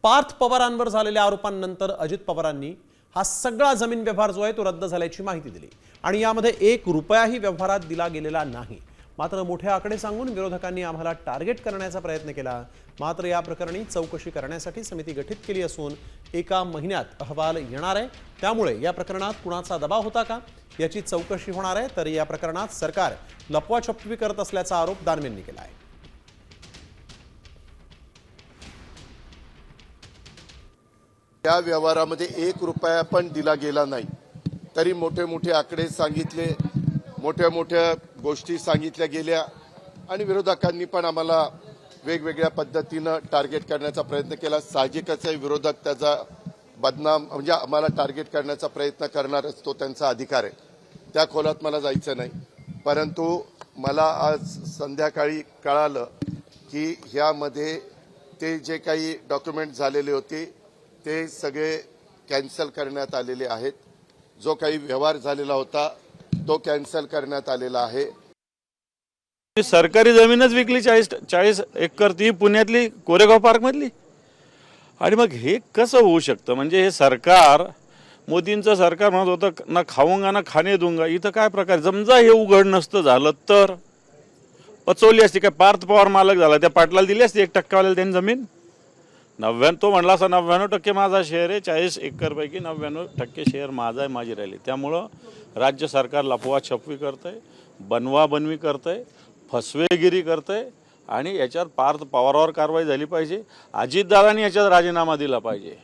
पार्थ पवारांवर झालेल्या आरोपांनंतर अजित पवारांनी हा सगळा जमीन व्यवहार जो आहे तो रद्द झाल्याची माहिती दिली आणि यामध्ये 1 रुपयाही व्यवहारात दिला गेलेला नाही। मात्र मोठे आकडे सांगून विरोधकांनी आम्हाला टार्गेट करण्याचा प्रयत्न केला। मात्र या प्रकरणी चौकशी करण्यासाठी समिती गठीत केली असून 1 महिन्यात अहवाल येणार आहे। त्यामुळे या प्रकरणात कुणाचा दबाव होता का याची चौकशी होणार आहे। तर या प्रकरणात सरकार लपवाछपवी करत असल्याचा आरोप दानवेंनी केला आहे। या व्यवहारामध्ये 1 रुपया पण दिला गेला नाही, तरी मोठे मोठे आकडे सांगितले, मोठ्या मोठ्या गोष्टी सांगितल्या गेल्या आणि विरोधकांनी पण आम्हाला वेगवेगळ्या पद्धतीनं टार्गेट करण्याचा प्रयत्न केला। साहजिकच आहे, विरोधक त्याचा बदनाम म्हणजे आम्हाला टार्गेट करण्याचा प्रयत्न करणारच, तो त्यांचा अधिकार आहे, त्या खोलात मला जायचं नाही। परंतु मला आज संध्याकाळी कळालं की ह्यामध्ये ते जे काही डॉक्युमेंट झालेले होते ते सगळे कॅन्सल करण्यात आलेले आहेत। जो काही व्यवहार झालेला होता तो कॅन्सल करण्यात आलेला आहे। सरकारी जमीनच विकली 40 एकर, ती पुण्यातली कोरेगाव पार्क मधली। आणि मग हे कसं होऊ शकतं? म्हणजे हे सरकार, मोदींचं सरकार म्हणत होतं ना खाऊंगा ना खाणे दूंगा। इथं काय प्रकार? समजा हे उघड नसतं झालं तर पचवली असती काय? पार्थ पवार मालक झाला, त्या पाटलाला दिली असती 1% वाल्याला त्यांनी जमीन। 99 तो म्हणला असा 99% माझा शेअर आहे, 40 एकर पैकी 99% शेअर माझा आहे, माझी राहिली। त्यामुळं राज्य सरकार लपवाछपवी करतंय, बनवाबनवी करतंय, फसवेगिरी करतंय आणि याच्यावर पार्थ पवारावर कारवाई झाली पाहिजे। अजितदादांनी याच्यात राजीनामा दिला पाहिजे।